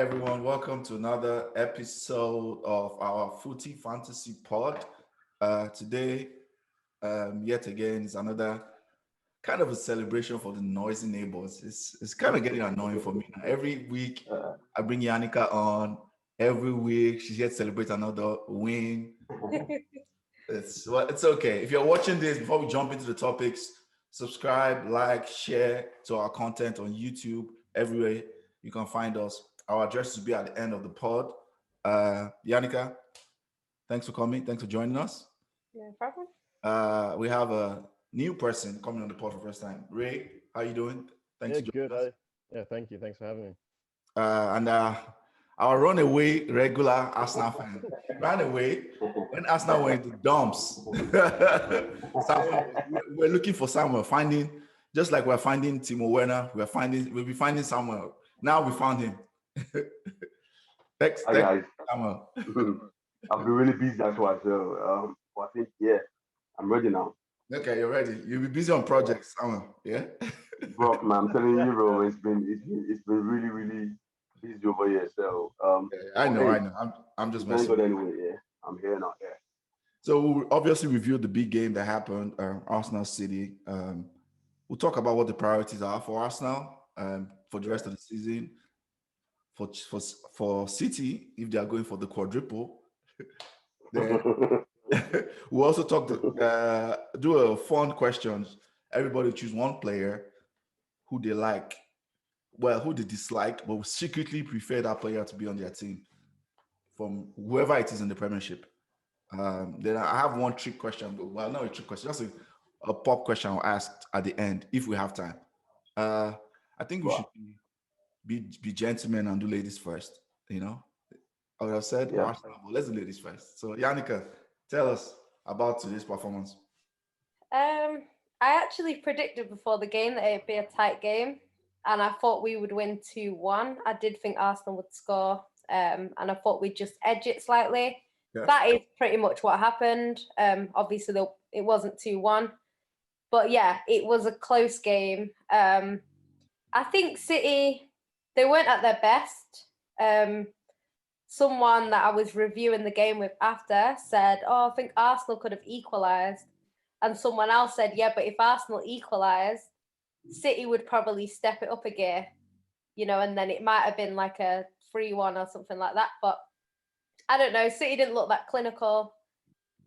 everyone. Welcome to another episode of our Footy Fantasy Pod. Today, yet again, is another kind of a celebration for the noisy neighbors. It's kind of getting annoying for me now. Every week, I bring Yannicka on. Every week, she gets to celebrate another win. It's okay. If you're watching this, before we jump into the topics, subscribe, like, share to our content on YouTube, everywhere you can find us. Our address will be at the end of the pod. Yannicka, thanks for coming. Thanks for joining us. No problem. We have a new person coming on the pod for the first time. Ray, how you doing? Thanks for joining us. Yeah, thank you. Thanks for having me. And our runaway regular Arsenal fan ran away when Arsenal went into dumps. We're looking for someone, just like we're finding Timo Werner, we'll be finding someone. Now we found him. Thanks, guys. Samuel. I've been really busy, that's why. So I think I'm ready now. Okay, you're ready. You'll be busy on projects, Samuel. Yeah. Bro, man, I'm telling you, bro, it's been really, really busy over here. So I know. I'm just messing. But anyway, I'm here now. Yeah. So we'll obviously review the big game that happened, Arsenal City. We'll talk about what the priorities are for Arsenal for the rest of the season. For City, if they are going for the quadruple, then we'll also do a fun questions. Everybody choose one player who they like, who they dislike, but secretly prefer that player to be on their team from whoever it is in the Premiership. Then I have one trick question, but not a trick question, just a pop question I'll ask at the end if we have time. I think we should be gentlemen and do ladies first. I would have said Arsenal, but let's do ladies first. So Yannicka, tell us about today's performance. I actually predicted before the game that it'd be a tight game, and I thought we would win 2-1. I did think Arsenal would score, and I thought we'd just edge it slightly. Yeah. That is pretty much what happened. Obviously, it wasn't 2-1, but yeah, it was a close game. I think City, they weren't at their best. Someone that I was reviewing the game with after said, I think Arsenal could have equalised. And someone else said, yeah, but if Arsenal equalised, City would probably step it up a gear, and then it might have been like a 3-1 or something like that. But I don't know. City didn't look that clinical.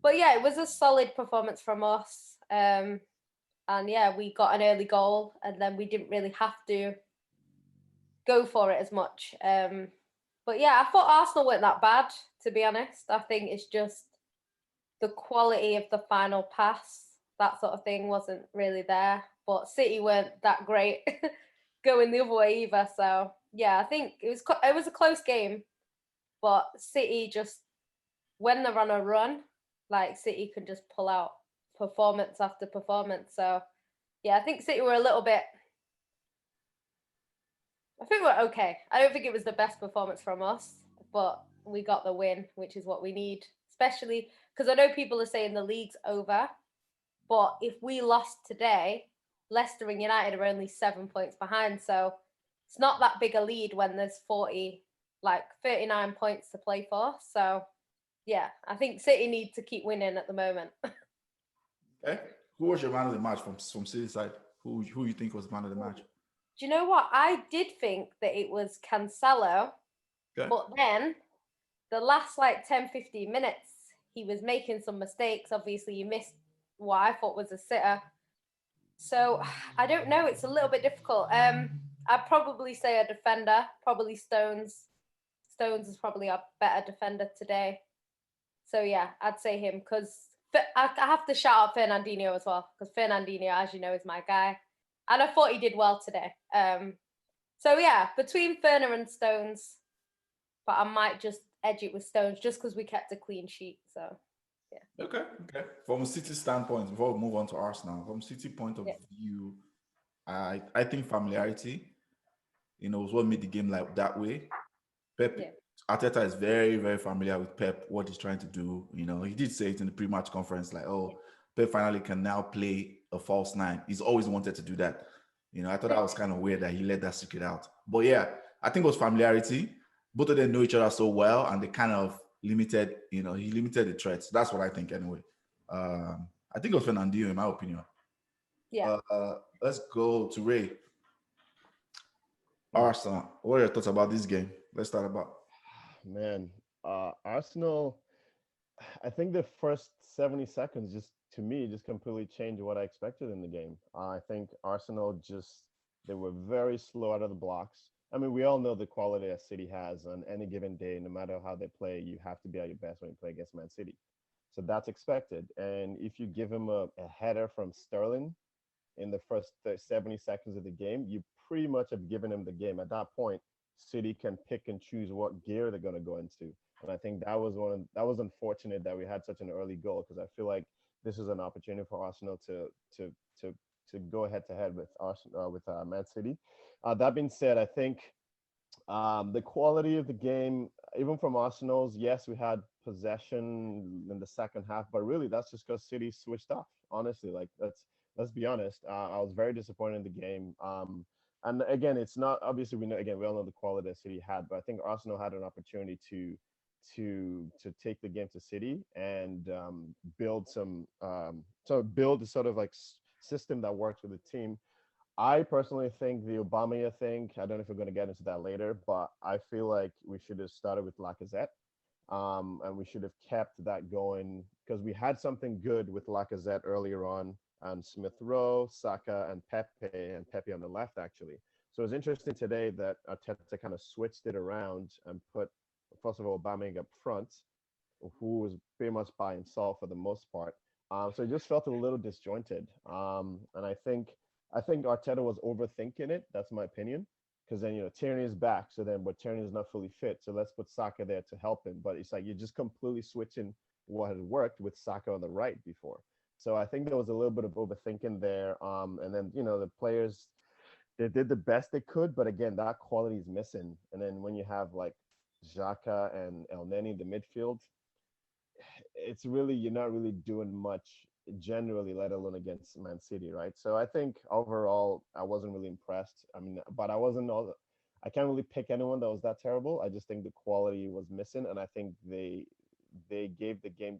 But yeah, it was a solid performance from us. And yeah, we got an early goal and then we didn't really have to go for it as much. But yeah, I thought Arsenal weren't that bad, to be honest. I think it's just the quality of the final pass, that sort of thing wasn't really there. But City weren't that great going the other way either. So yeah, I think it was a close game. But City just, when they're on a run, like City can just pull out performance after performance. So yeah, I think City were a little bit, I think we're okay. I don't think it was the best performance from us, but we got the win, which is what we need, especially because I know people are saying the league's over, but if we lost today, Leicester and United are only 7 points behind. So it's not that big a lead when there's 39 points to play for. So yeah, I think City need to keep winning at the moment. Okay. Who was your man of the match from City side? Who you think was man of the match? Do you know what? I did think that it was Cancelo, but then the last 10-15 minutes, he was making some mistakes. Obviously, he missed what I thought was a sitter. So I don't know. It's a little bit difficult. I'd probably say a defender, probably Stones. Stones is probably our better defender today. So yeah, I'd say him because I have to shout out Fernandinho as well because Fernandinho, as you know, is my guy. And I thought he did well today. So yeah, between Ferner and Stones, but I might just edge it with Stones just because we kept a clean sheet. So yeah. Okay. From a City standpoint, before we move on to Arsenal, from City point of view, I think familiarity, was what made the game like that way. Pep Arteta is very, very familiar with Pep, what he's trying to do. He did say it in the pre-match conference, Pep finally can now play a false nine. He's always wanted to do that. I thought that was kind of weird that he let that secret out. But yeah, I think it was familiarity. both of them know each other so well, and they kind of limited, he limited the threats. That's what I think anyway. I think it was Fernandinho, in my opinion. Yeah. Let's go to Ray. Arsenal, what are your thoughts about this game? Let's start about. Man, Arsenal, I think the first 70 seconds to me, just completely changed what I expected in the game. I think Arsenal they were very slow out of the blocks. I mean, we all know the quality that City has on any given day. No matter how they play, you have to be at your best when you play against Man City. So that's expected. And if you give him a header from Sterling in the first 70 seconds of the game, you pretty much have given him the game. At that point, City can pick and choose what gear they're going to go into. And I think that was unfortunate that we had such an early goal, because I feel like this is an opportunity for Arsenal to go head to head with Arsenal with Man City. That being said, I think the quality of the game, even from Arsenal's, yes, we had possession in the second half, but really that's just because City switched off. Honestly, like let's be honest. I was very disappointed in the game. And again, it's not obviously we all know the quality that City had, but I think Arsenal had an opportunity to take the game to City and build build a sort of like system that works with the team. I personally think the Aubameyang thing, I don't know if we're going to get into that later, but I feel like we should have started with Lacazette. And we should have kept that going, because we had something good with Lacazette earlier on, and Smith Rowe, Saka, and Pepe on the left, actually. So it was interesting today that Arteta kind of switched it around and put, first of all, Aubameyang up front, who was pretty much by himself for the most part. So it just felt a little disjointed. And I think Arteta was overthinking it. That's my opinion. Because then, Tierney is back. So then, but Tierney is not fully fit. So let's put Saka there to help him. But it's like you're just completely switching what had worked with Saka on the right before. So I think there was a little bit of overthinking there. And then, the players, they did the best they could. But again, that quality is missing. And then when you have like Xhaka and El Neni in the midfield, it's really, you're not really doing much generally, let alone against Man City, right? So I think overall, I wasn't really impressed. I mean, but I can't really pick anyone that was that terrible. I just think the quality was missing, and I think they gave the game.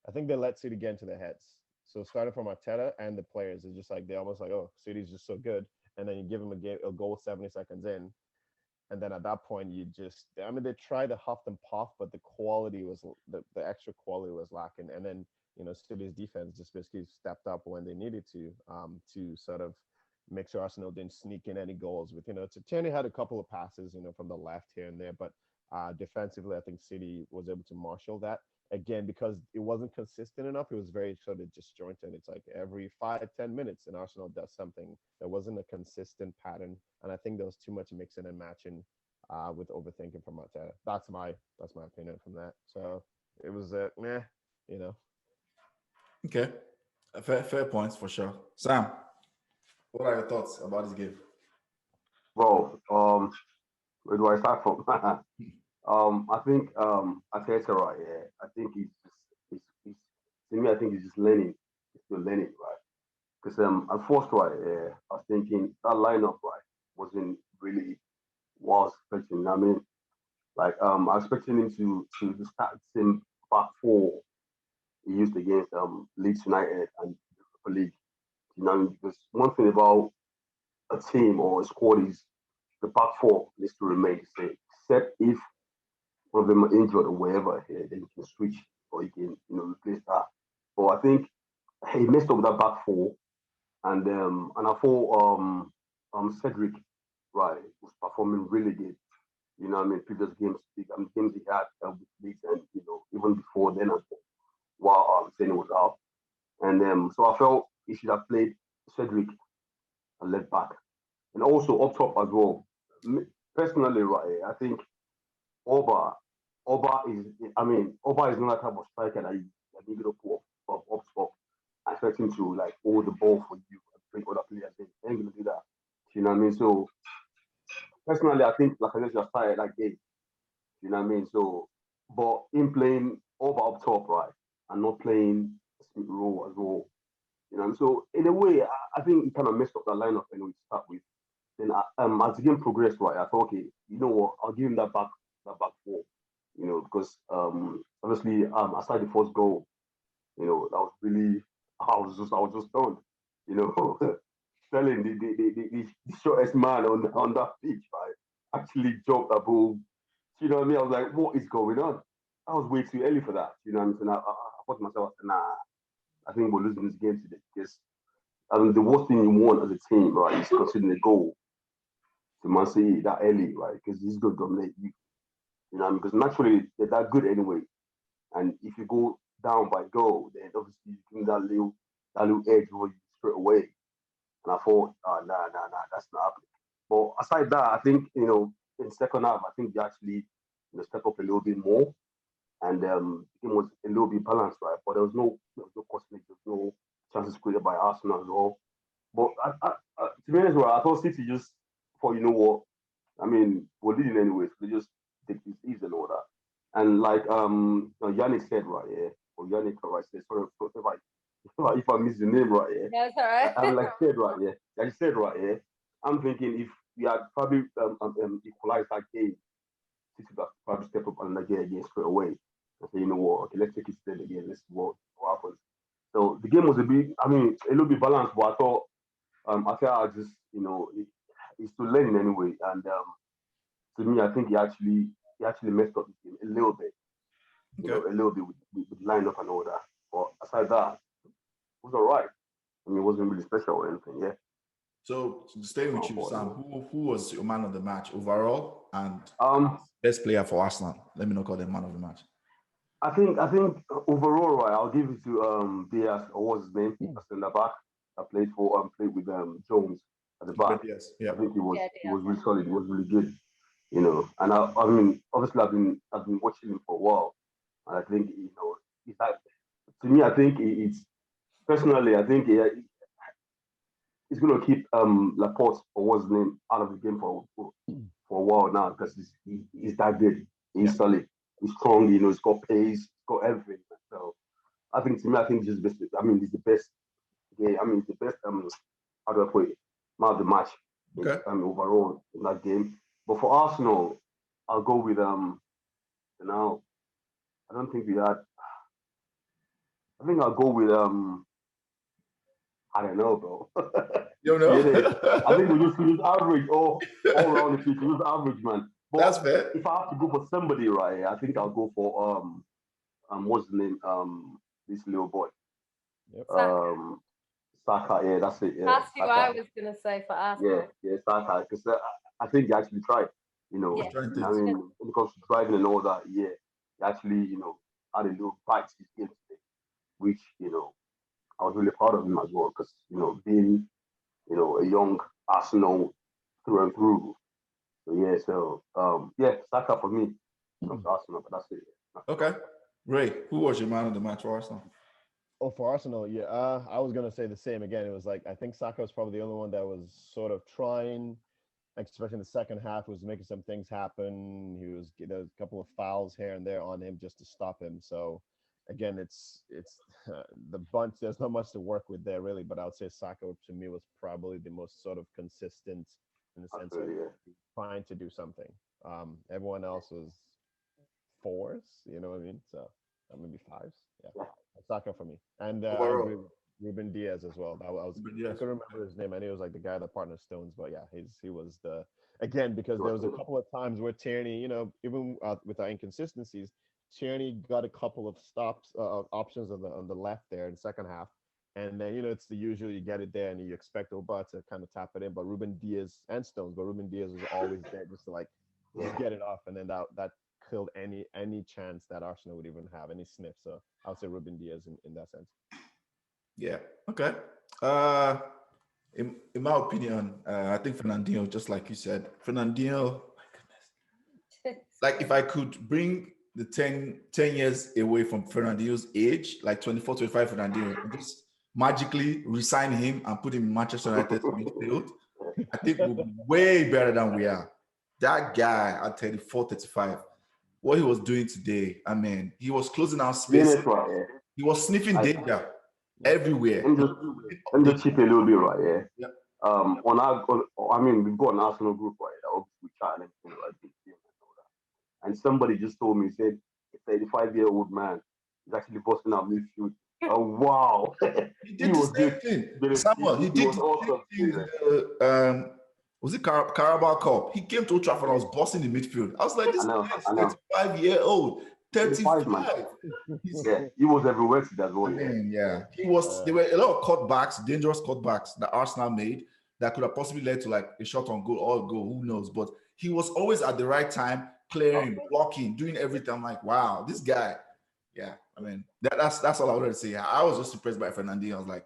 I think they let City get into their heads. So starting from Arteta and the players, it's just like they almost like, oh, City's just so good, and then you give them a goal 70 seconds in, and then at that point, they tried to huff and puff, but the quality was the extra quality was lacking. And then, City's defense just basically stepped up when they needed to sort of make sure Arsenal didn't sneak in any goals. With, Tierney had a couple of passes, from the left here and there, but defensively, I think City was able to marshal that. Again, because it wasn't consistent enough, it was very sort of disjointed. It's like every 5-10 minutes, and Arsenal does something. There wasn't a consistent pattern, and I think there was too much mixing and matching with overthinking from Arteta. That's my opinion from that. So it was meh. Okay, fair points for sure. Sam, what are your thoughts about this game? Well, where do I start from? I think Arteta, right? Yeah, I think he's to me. I think he's just learning. He's still learning, right? Because at first, right, I was thinking that lineup, right, wasn't really what I was expecting. I mean, like I was expecting him to start the same back four he used against Leeds United and the Europa League. Because one thing about a team or a squad is the back four needs to remain the same, except if one of them are injured or wherever, then you can switch or you can replace that. But I think he messed up with that back four, and I thought Cedric, right, was performing really good. Previous games, games he had with Leeds, and even before then as well, while Ceni was out. And so I felt he should have played Cedric a left back, and also up top as well. Personally, right, I think Oba, Oba is not that type of striker that you get up top. I expect him to like hold the ball for you and bring other players in. He ain't gonna do that. You know what I mean? So personally, I think like I just started that game. You know what I mean? So, but in playing Oba up top, right, and not playing Smith Rowe as well. So in a way, I think he kind of messed up that lineup when we start with. Then as the game progressed, right, I thought, okay, you know what, I'll give him that back back four. Because obviously aside the first goal, that was really I was just stunned. Sterling, the shortest man on that pitch, right, actually jumped above. You know what I mean? I was like, what is going on? I was way too early for that. You know what I mean? So now I thought to myself, nah, I think we're losing this game today because the worst thing you want as a team, right, is conceding a goal to Man City that early, right? Because he's going to dominate you. You know what I mean? Because naturally they're that good anyway. And if you go down by goal, then obviously you give them that little edge over you straight away. And I thought, nah, that's not happening. But aside that, I think, in second half, I think they actually step up a little bit more. And the game was a little bit balanced, right? But there was no cosmic, there was no chances created by Arsenal as well. But to be honest, well, I thought City just thought, you know what? I mean, we're leading anyway, so they just take this easy and all that. And like Yannick said right here, or Yannick right said, sorry if I miss the name right here. Yeah, it's all right. I'm like said right here. Like I said right here, I'm thinking if we had probably equalized that game, City would have probably step up and get again straight away. And say, you know what, okay, let's take it steady again, let's see what happens. So the game was a little bit balanced, but I felt I just, he's still learning anyway. And to me, I think he actually messed up the game a little bit, Okay. a little bit with lineup and all that. But aside that, it was all right. I mean, it wasn't really special or anything, yeah. So staying with you, Sam, who was your man of the match overall and Um, best player for Arsenal? Let me not call them man of the match. I think overall, right, I'll give it to Diaz, or what's his name, a centre back. I played with Jones at the back. Yes, yeah. I think he was Yeah, he was really solid. He was really good, And I mean, obviously, I've been watching him for a while, and I think it's like, to me, I think it's personally, I think he's going to keep Laporte, or what's his name, out of the game for a while now because he's that good. He's Yeah. solid. He's strong. He's got pace. He's got everything. So I think, to me, I think he's the best. I mean, he's the best. Yeah, I mean, he's the best. How do I put it? Man of the match. Okay. Overall in that game. But for Arsenal, I'll go with now. I don't think we had. I think I'll go with I don't know, bro. You know? I think we just average all around the pitch. We just average, man. But That's fair. if I have to go for somebody, right, I think I'll go for what's the name? This little boy. Yep. Saka. Yeah, that's it. Yeah, That's who Saka. I was gonna say for Arsenal. Yeah, Saka. Because I think he actually tried. Yeah. Trying I to- mean, when it comes to driving and all that, yeah, he actually, had a little bite to his game today, which, I was really proud of him as well, because, being, a young Arsenal through and through. So yeah, Saka for me. Not Arsenal, but that's it. Okay. Ray, who was your man of the match for Arsenal? Oh, for Arsenal, yeah. I was gonna say the same again. It was like I think Saka was probably the only one that was sort of trying, especially in the second half, was making some things happen. There was a couple of fouls here and there on him just to stop him. So again, it's the bunch. There's not much to work with there really, but I would say Saka to me was probably the most sort of consistent in the sense of Absolutely, yeah. trying to do something. Everyone else was fours, you know what I mean? So maybe fives. Yeah. Saka for me. And I Overall. agree with Ruben Diaz as well. I Yes. couldn't remember his name. I knew it was like the guy that partner Stones, but yeah, he was again, because there was a couple of times where Tierney, even with our inconsistencies, Tierney got a couple of stops options on the left there in the second half. And then, it's the usual, you get it there and you expect Oba to kind of tap it in, but Ruben Diaz and Stones, but Ruben Diaz was always there just to just get it off. And then that killed any chance that Arsenal would even have any sniff. So I would say Ruben Diaz in that sense. Yeah. Okay. In my opinion, I think Fernandinho, just like you said, Fernandinho, my goodness. Like if I could bring the 10 years away from Fernandinho's age, like 24, 25 Fernandinho, and just magically resign him and put him in Manchester United midfield, I think we'll be way better than we are. That guy at 34, 35, what he was doing today, I mean, he was closing out space. Right, yeah. He was sniffing danger everywhere. Let me just chip a little bit right here. Yeah. We've got an Arsenal group right that obviously we chat and everything like this, and and somebody just told me, said, a 35-year-old man is actually busting out midfield. Oh, wow. He did the same thing. Samuel, he did was the awesome. same thing in the, was it Carabao Cup? He came to Old Trafford and was bossing the midfield. I was like, this guy is 35-year-old. 35, man. Yeah, he was everywhere to that goal. I mean, yeah. He was, there were a lot of cutbacks, dangerous cutbacks that Arsenal made that could have possibly led to like a shot on goal or a goal, who knows? But he was always at the right time, clearing, blocking, doing everything. I'm like, wow, this guy. Yeah, I mean, that's all I wanted to say. I was just impressed by Fernandinho. I was like,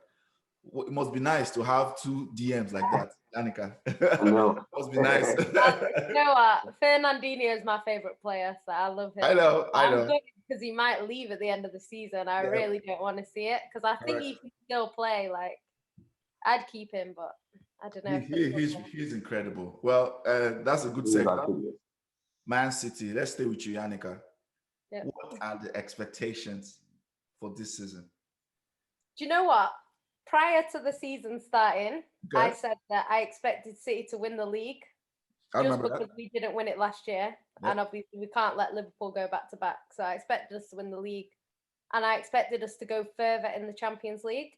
it must be nice to have two DMs like that, Yannicka. I know. It must be nice. You know what? Fernandinho is my favorite player, so I love him. I know. I'm good because he might leave at the end of the season. I really don't want to see it because I think he can still play. Like, I'd keep him, but I don't know. He's incredible. Well, that's a good segue. Man City. Let's stay with you, Yannicka. Yep. What are the expectations for this season? Do you know what? Prior to the season starting, I said that I expected City to win the league just because we didn't win it last year. Yep. And obviously we can't let Liverpool go back to back. So I expected us to win the league. And I expected us to go further in the Champions League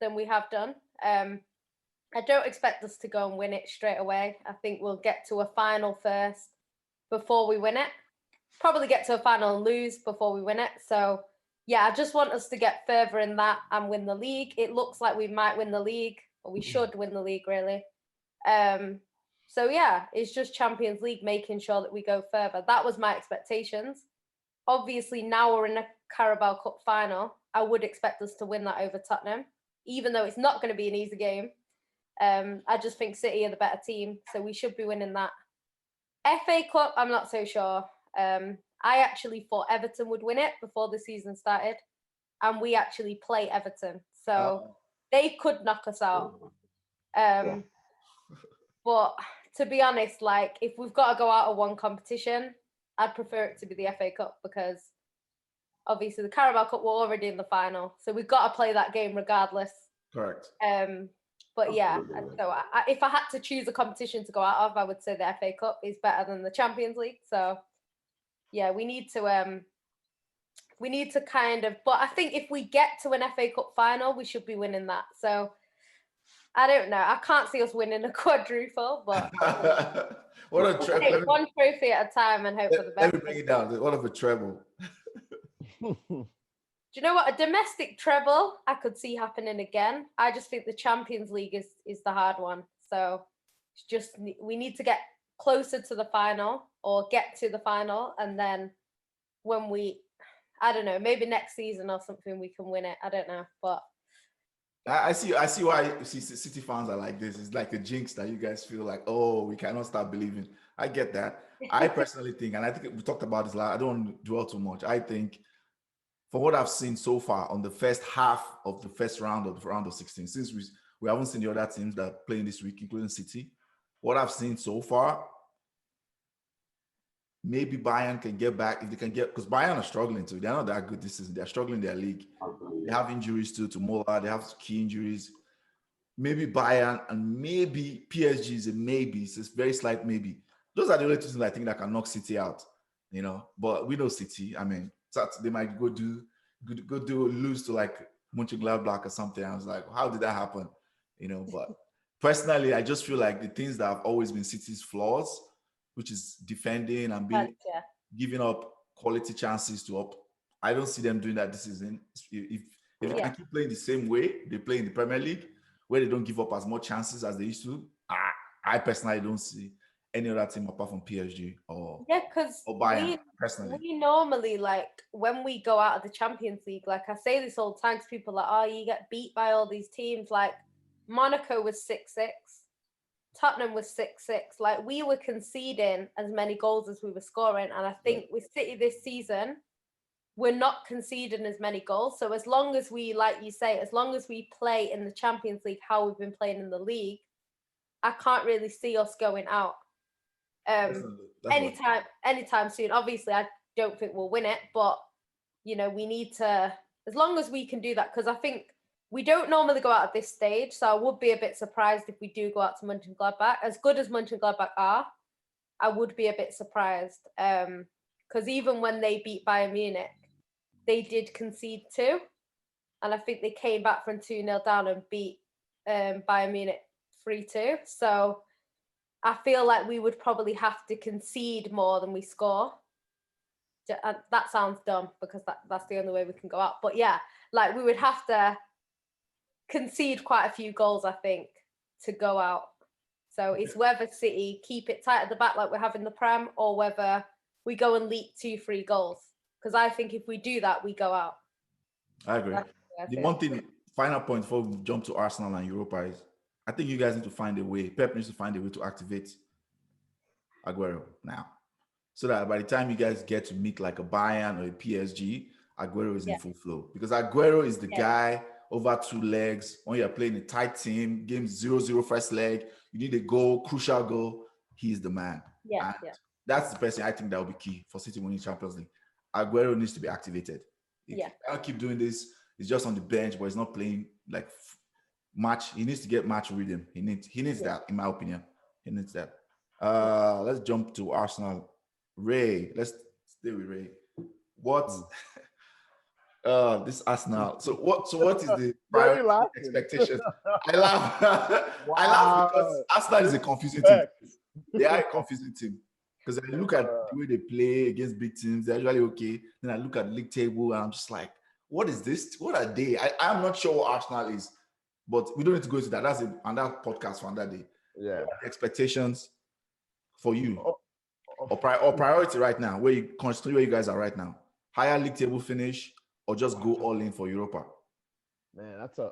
than we have done. I don't expect us to go and win it straight away. I think we'll get to a final first before we win it. Probably get to a final and lose before we win it. So yeah, I just want us to get further in that and win the league. It looks like we might win the league, or we should win the league, really. So yeah, it's just Champions League, making sure that we go further. That was my expectations. Obviously, now we're in a Carabao Cup final. I would expect us to win that over Tottenham, even though it's not going to be an easy game. I just think City are the better team, so we should be winning that. FA Cup, I'm not so sure. I actually thought Everton would win it before the season started, and we actually play Everton, so they could knock us out. But to be honest, like, if we've got to go out of one competition, I'd prefer it to be the FA Cup, because obviously the Carabao Cup, we're already in the final, so we've got to play that game regardless. Correct. But yeah, so if I had to choose a competition to go out of, I would say the FA Cup is better than the Champions League. So yeah, we need to kind of, but I think if we get to an FA Cup final, we should be winning that. So I don't know. I can't see us winning a quadruple, but what a treble! One trophy at a time and hope for the best. Let me bring it down. What of a treble? Do you know what? A domestic treble I could see happening again. I just think the Champions League is the hard one. So it's just, we need to get closer to the final, or get to the final, and then when I don't know, maybe next season or something we can win it. I don't know, but I see why City fans are like this. It's like a jinx that you guys feel like, oh, we cannot start believing. I get that. I personally think, and I think we talked about this, I don't want to dwell too much. I think from what I've seen so far on the first half of the first round of the round of 16, since we haven't seen the other teams that are playing this week, including City, what I've seen so far, maybe Bayern can get back if they can get, because Bayern are struggling too. They're not that good this season. They're struggling in their league. They have injuries too to Mola. They have key injuries. Maybe Bayern and maybe PSG is a maybe. It's a very slight maybe. Those are the only two things I think that can knock City out, you know. But we know City. I mean, they might lose to like Mönchengladbach or something. I was like, how did that happen? You know, but personally, I just feel like the things that have always been City's flaws, which is defending and giving up quality chances to up. I don't see them doing that this season. If they can keep playing the same way they play in the Premier League, where they don't give up as much chances as they used to, I personally don't see any other team apart from PSG or Bayern, personally. We normally, like, when we go out of the Champions League, like I say this all the time to people, like, oh, you get beat by all these teams. Like, Monaco was 6-6. Tottenham was 6-6. Like, we were conceding as many goals as we were scoring. And I think with City this season, we're not conceding as many goals. So as long as we, like you say, as long as we play in the Champions League how we've been playing in the league, I can't really see us going out anytime soon. Obviously, I don't think we'll win it, but, you know, we need to, as long as we can do that, because I think we don't normally go out at this stage, so I would be a bit surprised if we do go out to Mönchengladbach. As good as Mönchengladbach are, I would be a bit surprised. Because because even when they beat Bayern Munich, they did concede 2. And I think they came back from 2-0 down and beat Bayern Munich 3-2. So I feel like we would probably have to concede more than we score. That sounds dumb because that's the only way we can go out. But yeah, like we would have to concede quite a few goals, I think, to go out. So it's whether City keep it tight at the back like we have in the Prem, or whether we go and leak 2-3 goals. Because I think if we do that, we go out. I agree. The one thing, final point before we jump to Arsenal and Europa is, I think you guys need to find a way. Pep needs to find a way to activate Aguero now, so that by the time you guys get to meet like a Bayern or a PSG, Aguero is in full flow. Because Aguero is the guy over 2 legs when you're playing a tight team, game 0-0 first leg, you need a goal, crucial goal. He's the man. Yeah, That's the person I think that will be key for City winning Champions League. Aguero needs to be activated. I'll keep doing this. He's just on the bench, but he's not playing like match. He needs to get match rhythm. He needs that, in my opinion. He needs that. Let's jump to Arsenal. Ray, let's stay with Ray. What? This Arsenal. So what is the priority expectation? I laugh. I laugh because Arsenal is a confusing team. They are a confusing team. Because I look at the way they play against big teams, they're usually okay. Then I look at the league table and I'm just like, what is this? What are they? I'm not sure what Arsenal is, but we don't need to go into that. That's another podcast for another day. Yeah. What are the expectations for you or priority right now, where you constantly where you guys are right now? Higher league table finish or just go all in for Europa? Man, that's a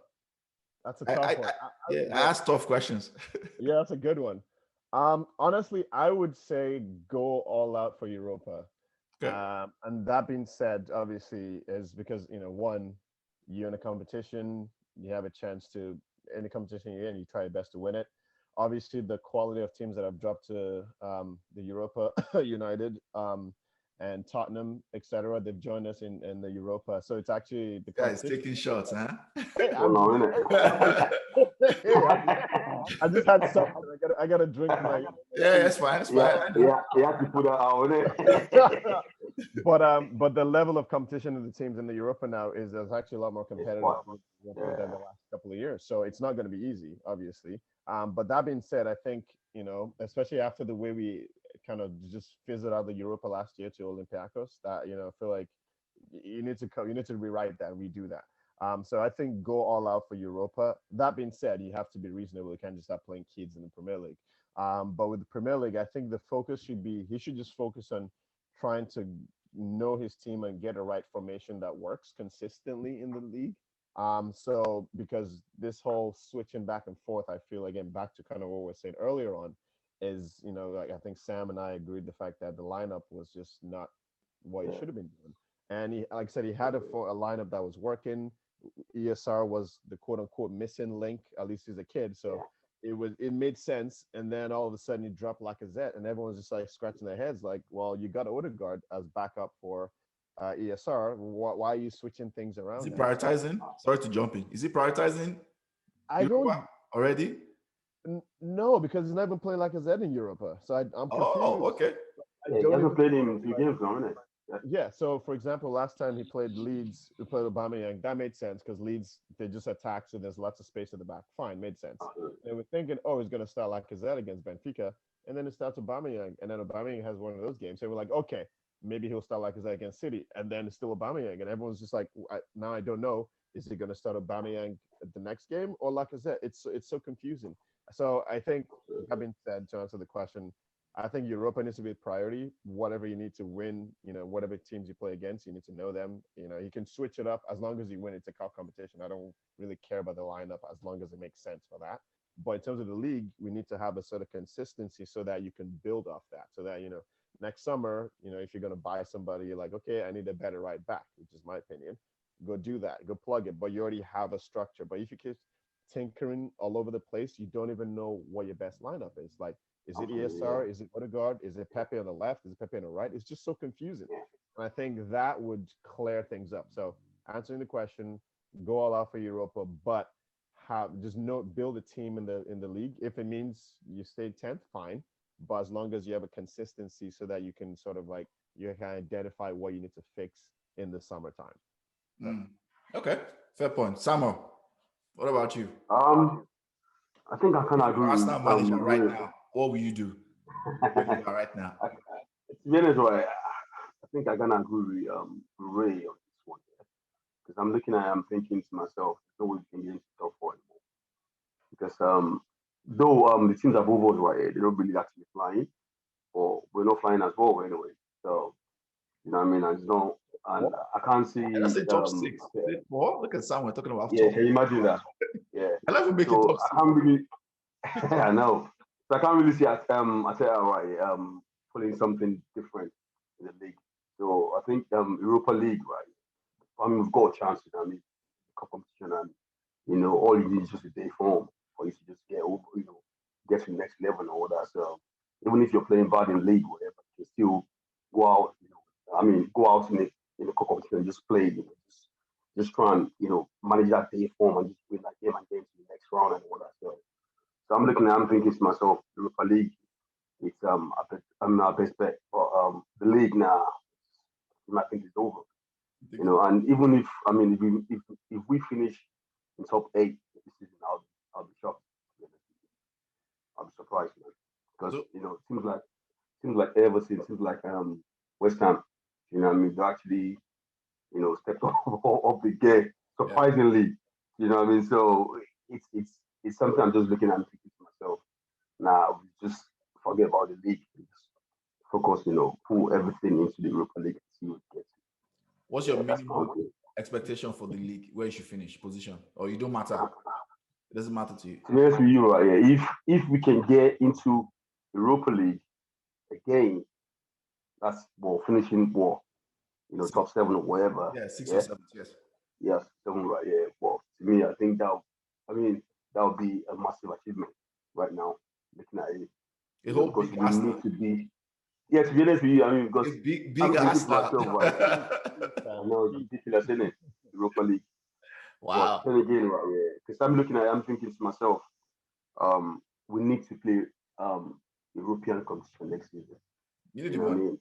tough one. I ask tough questions. Yeah, that's a good one. Honestly, I would say go all out for Europa. Okay. And that being said, obviously, is because one, you're in a competition, you have a chance to any competition you're in, you try your best to win it. Obviously, the quality of teams that have dropped to the Europa, United, and Tottenham, etc., they've joined us in the Europa. So it's actually the guys taking shots, huh? Hey, I just had something. I got to drink my. Yeah, that's fine. That's fine. Yeah, you have to put that out on it. But the level of competition of the teams in the Europa now is actually a lot more competitive than the last couple of years. So it's not going to be easy, obviously. But that being said, I think especially after the way we kind of just fizzled out the Europa last year to Olympiacos, that I feel like you need to rewrite that, redo that. So I think go all out for Europa. That being said, you have to be reasonable. You can't just start playing kids in the Premier League. But with the Premier League, I think the focus should be he should just focus on trying to know his team and get a right formation that works consistently in the league. So because this whole switching back and forth, I feel again back to kind of what we were saying earlier on, is like I think Sam and I agreed the fact that the lineup was just not what he should have been doing. And he, like I said, he had a lineup that was working. ESR was the quote unquote missing link, at least as a kid. So it made sense. And then all of a sudden you drop Lacazette and everyone's just like scratching their heads like, well, you got Odegaard as backup for ESR. Why are you switching things around? Is he prioritizing? Sorry to jump in. Is he prioritizing Europa already? No, because he's never played Lacazette in Europa. So I'm confused. Oh, okay. He hasn't played in 2 games now, isn't it? Yeah, so for example, last time he played Leeds, he played Aubameyang. That made sense because Leeds, they just attack, so there's lots of space at the back. Fine, made sense. They were thinking, he's going to start Lacazette against Benfica, and then it starts Aubameyang, and then Aubameyang has one of those games. They were like, okay, maybe he'll start Lacazette against City, and then it's still Aubameyang, and everyone's just like, now I don't know, is he going to start Aubameyang at the next game or Lacazette? It's so confusing. So I think, that being said, to answer the question, I think Europa needs to be a priority. Whatever you need to win, whatever teams you play against, you need to know them. You can switch it up as long as you win. It's a cup competition. I don't really care about the lineup as long as it makes sense for that. But in terms of the league, we need to have a sort of consistency so that you can build off that. So that, next summer, if you're going to buy somebody, you're like, okay, I need a better right back, which is my opinion. Go do that. Go plug it. But you already have a structure. But if you keep tinkering all over the place, you don't even know what your best lineup is. Like, is it ESR? Is it Odegaard? Is it Pepe on the left? Is it Pepe on the right? It's just so confusing. And I think that would clear things up. So answering the question, go all out for Europa, but build a team in the league. If it means you stay 10th, fine. but as long as you have a consistency so that you can sort of like you can identify what you need to fix in the summertime. Okay, fair point. Samuel, what about you? I think I kind If of you're agree with Arsenal manager right Ray. now, what will you do? Where you are right now? To be honest, right, I think I kind of agree with Ray on this one because I'm looking at, I'm thinking to myself, no way we can get into top four anymore because though the teams above us right here, they're not really actually flying, or we're not flying as well anyway. So you know what I mean? I just don't, and I can't see. I say top six. Four? Look at Samuel talking about Yeah, top. can you imagine that? Yeah. I love making So top I six. can't really. I know. So I can't really see I say right putting something different in the league. So I think Europa League, right? I mean we've got a chance, you know, I mean competition and all you need is just a day form for you to just get over, get to the next level and all that. So even if you're playing bad in league, whatever, you can still go out, I mean go out in the competition and just play, just try and, manage that day form and just win that game and get into the next round and all that. So I'm thinking to myself, Europa League, it's our best bet. But the league now, I think it's over. And even if I mean if we finish in top 8 this season, I'll be shocked. I'll be surprised, man. Because it seems like Everton, seems like West Ham, what I mean, they actually, stepped up the game surprisingly. You know what I mean? So it's something I'm just looking at and thinking to myself. Now just forget about the league. Just focus, pull everything into the Europa League and see what it gets. What's your That's minimum expectation for the league? Where you should finish position, or you don't matter? It doesn't matter to you. To be honest with you, right? Yeah, if we can get into Europa League again, that's finishing top 7 or whatever. Yeah, 6 or 7. Yes, 7, right? Yeah. Well, to me, I think that would be a massive achievement right now. Looking at it, because big we need to be. Yeah, to be honest with you, I mean, because big I'm thinking to Arsenal. myself, right? I know it's ridiculous, isn't it? Europa League. Wow. But then again, right? Yeah, because I'm thinking to myself, we need to play European competition next season. You need the know what I money. mean?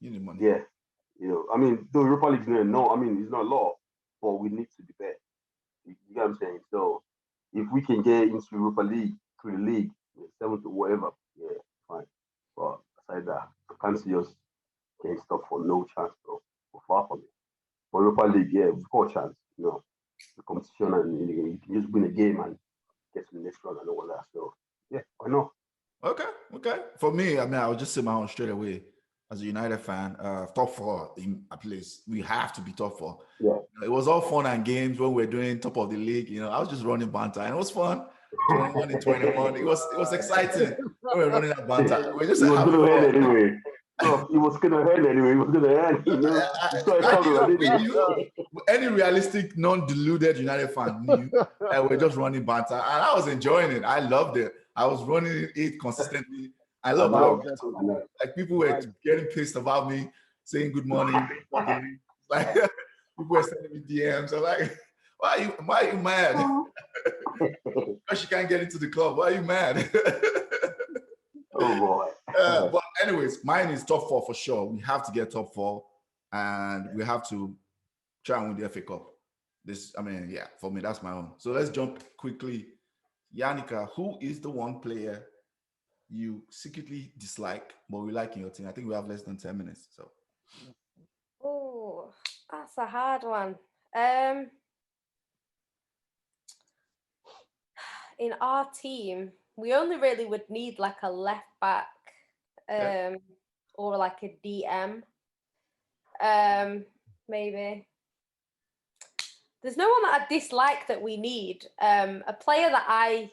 You need money. Yeah. I mean, the Europa League is no, I mean, it's not a lot, but we need to be there. You get what I'm saying? So if we can get into Europa League, through the league, 7th or whatever, yeah, fine. But aside that, I can't see us getting stuff for no chance, bro. For far from it. For Europa League, yeah, we've got a chance, the competition and you can just win a game and get to the next round and all that. So yeah, why not? Okay. For me, I mean, I'll just say my own straight away. As a United fan, top 4 at least. We have to be top 4. Yeah. It was all fun and games when we were doing top of the league. I was just running banter and it was fun. 21 and 21. It was exciting when we were running that banter. We just it was having gonna fun. end anyway. So it was gonna end anyway. It was gonna end. You saw it coming, didn't you? Any realistic, non-deluded United fan knew that we're just running banter, and I was enjoying it. I loved it. I was running it consistently. I loved it. Like people were getting pissed about me, saying good morning. Like people were sending me DMs. I'm like, why are you mad? Because you can't get into the club. Why are you mad? Oh boy. But anyways, mine is top 4 for sure. We have to get top 4, and we have to try and win the FA Cup. For me, that's my own. So let's jump quickly. Yannicka, who is the one player you secretly dislike but we like in your team? I think we have less than 10 minutes. So. Oh, that's a hard one. In our team, we only really would need like a left back, or like a DM. Maybe. There's no one that I dislike that we need. A player that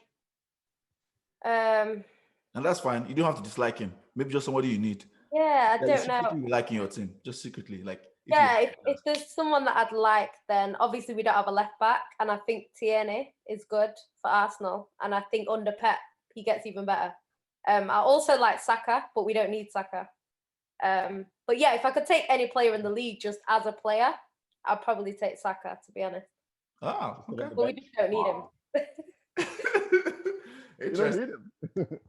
and that's fine. You don't have to dislike him. Maybe just somebody you need. Yeah, I don't know. You like in your team, just secretly, like. If there's someone that I'd like, then obviously we don't have a left back, and I think Tierney is good for Arsenal, and I think under Pep he gets even better. I also like Saka, but we don't need Saka. But yeah, if I could take any player in the league just as a player, I'd probably take Saka, to be honest. Oh, okay. But we just don't need him. You don't need him.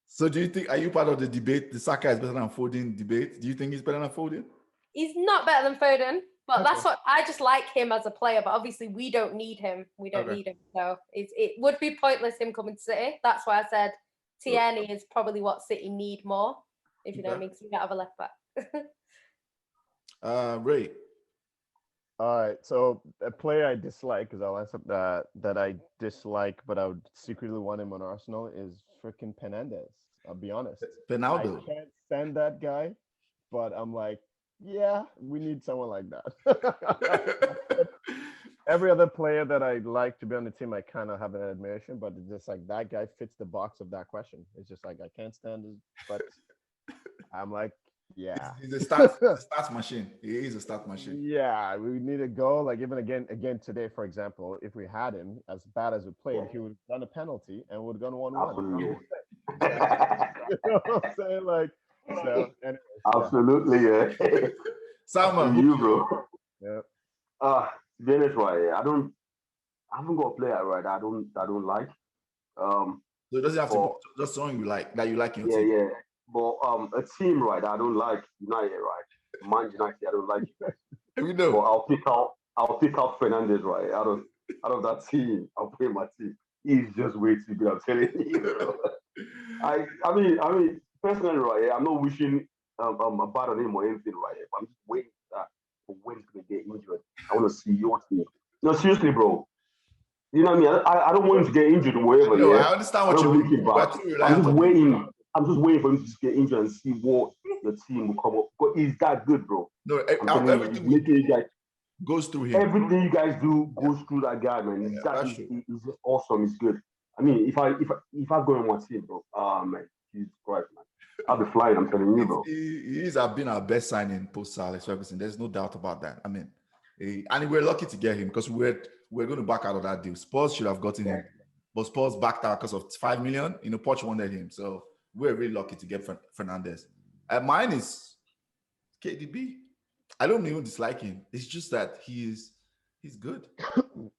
So do you think, are you part of the debate, the Saka is better than Foden debate? Do you think he's better than Foden? He's not better than Foden, but Okay. that's what I just like him as a player. But obviously, we don't need him. We don't Okay. need him. So it would be pointless him coming to City. That's why I said Tierney is probably what City need more, if you know what I mean, because we don't have a left back. Ray. All right, so a player I dislike, because I'll answer that I dislike, but I would secretly want him on Arsenal is freaking Penandes. I'll be honest. Penaldo. I can't stand that guy, but I'm like, yeah, we need someone like that. Every other player that I like to be on the team, I kind of have an admiration, but it's just like that guy fits the box of that question. It's just like I can't stand it, but I'm like, yeah, He's a stats machine. He is a stat machine. yeah, we need to go. Like even again today, for example, if we had him as bad as we played, he would have done a penalty and would have gone 1-1. Absolutely. You know what I'm saying? Like, so anyways, Absolutely, yeah. Salma, To you, bro. yeah. To be honest, right, I haven't got a player right that I don't like. So it doesn't have to But- be just someone you like that you like in your Yeah, team. yeah. But a team right that I don't like, United, right? Man United, I don't like you guys. We But know. I'll pick out Fernandes, right? Out of that team, I'll put my team. He's just way too good. I'm telling you. Bro. I mean, personally, right? I'm not wishing bad on him or anything, right? But I'm just waiting for when he's gonna get injured. I want to see your team. No, seriously, bro. You know what I mean? I don't want him to get injured or whatever. No, Yeah, I understand I what don't you want mean. him We're back. too I'm reliant just on him. waiting. I'm just waiting for him to just get injured and see what the team will come up. But he's that good, bro. No, I'm telling you, everything he's making you guys. goes through him. Everything you guys do goes through that guy, man. He's, that's true. he's just awesome. He's good. I mean, if I go on my team, bro, man, Jesus Christ, man, I'll be flying. I'm telling you, bro. He's been our best signing post Alex Ferguson. There's no doubt about that. I mean, and we're lucky to get him because we're going to back out of that deal. Spurs should have gotten him, but Spurs backed out because of 5 million. You know, Poch wanted him, so we're really lucky to get Fernandes. Mine is KDB. I don't even dislike him. It's just that he's good.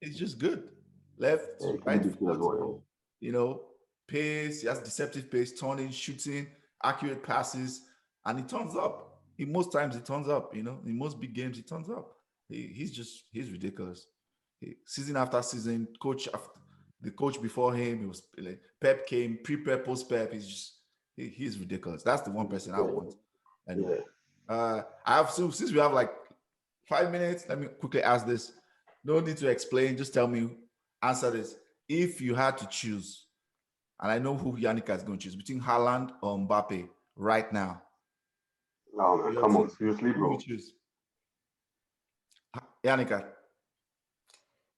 He's just good. Left, right foot, you know, pace. He has deceptive pace, turning, shooting, accurate passes, and he turns up. Most times he turns up. You know, in most big games he turns up. He's ridiculous. Season after season, the coach before him, he was like, Pep came, pre-Pep, post-Pep. He's ridiculous. That's the one person I want. And I have since we have like 5 minutes, let me quickly ask this. No need to explain, just tell me, answer this. If you had to choose, and I know who Yannicka is going to choose, between Haaland or Mbappe right now. No, man, come on, seriously, Who bro. you choose? Yannicka.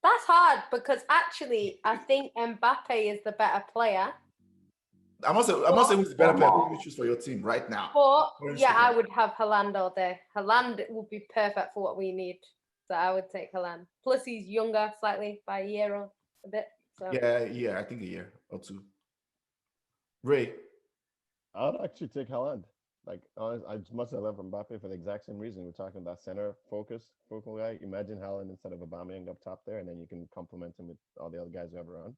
That's hard because actually, I think Mbappe is the better player. I'm not saying who's the better player. Who you choose for your team right now? But yeah, I would have Haaland all day. Haaland would be perfect for what we need. So I would take Haaland. Plus, he's younger slightly by a year or a bit. So Yeah, I think a year or two. Ray. I would actually take Haaland. Like, honest, I must have learned from Mbappe for the exact same reason. We're talking about focal guy. Imagine Haaland instead of Aubameyang up top there, and then you can complement him with all the other guys who have around.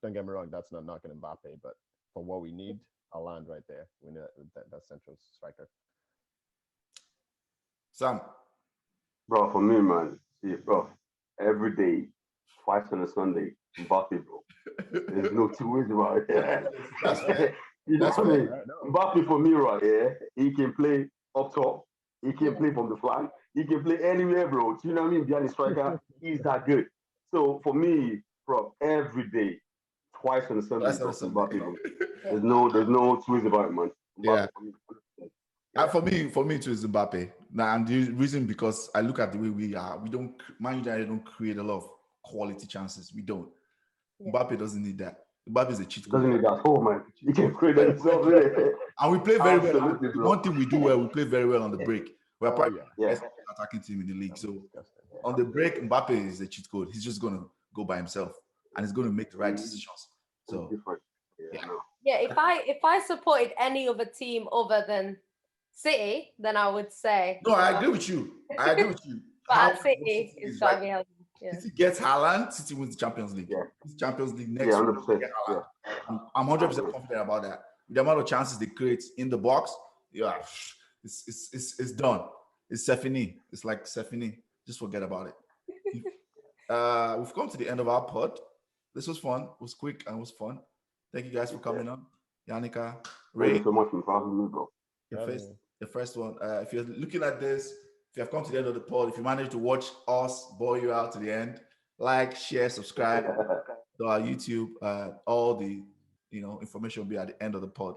Don't get me wrong, that's not knocking Mbappe, but for what we need, Haaland right there. We need that central striker. Sam. Bro, for me, man, see, bro, every day, twice on a Sunday, Mbappe, bro. There's no two ways about it. That's fair. You know That's what I mean? Right, no. Mbappe for me, right? Yeah, he can play up top. He can play from the flank. He can play anywhere, bro. You know what I mean? Behind the striker, he's that good. So for me, bro, every day, twice on a Sunday, Twice on a bro, Sunday. Mbappe, bro. There's no two ways about it, man. Mbappe, Yeah. And for me too is Mbappe. Now, and the reason because I look at the way we are, Man United don't create a lot of quality chances. We don't. Yeah. Mbappe doesn't need that. Mbappe is a cheat code. Doesn't need that hole, man. He can create that himself, really. And we play very well. Absolutely, The bro. one thing we do well, we play very well on the break. We're probably the Yeah. best attacking team in the league. So on the break, Mbappe is a cheat code. He's just gonna go by himself and he's gonna make the right decisions. So Different. yeah. No. yeah, if I supported any other team other than City, then I would say. No, I agree with you. But Haaland at City, it's is got to right. be Haaland. Yeah. City gets Haaland, City wins the Champions League. Yeah. Champions League next Yeah, year, 100%. get Haaland. Yeah. I'm 100% confident about that. the amount of chances they create in the box, yeah, it's done. It's Sefini. It's like Sefini. Just forget about it. We've come to the end of our pod. This was fun. It was quick and it was fun. Thank you guys for coming on. Yannicka, Thank Ray, you so much for having me, bro. the first one. If you're looking at this, if you have come to the end of the pod, if you managed to watch us bore you out to the end, like, share, subscribe to our YouTube. All the information will be at the end of the pod.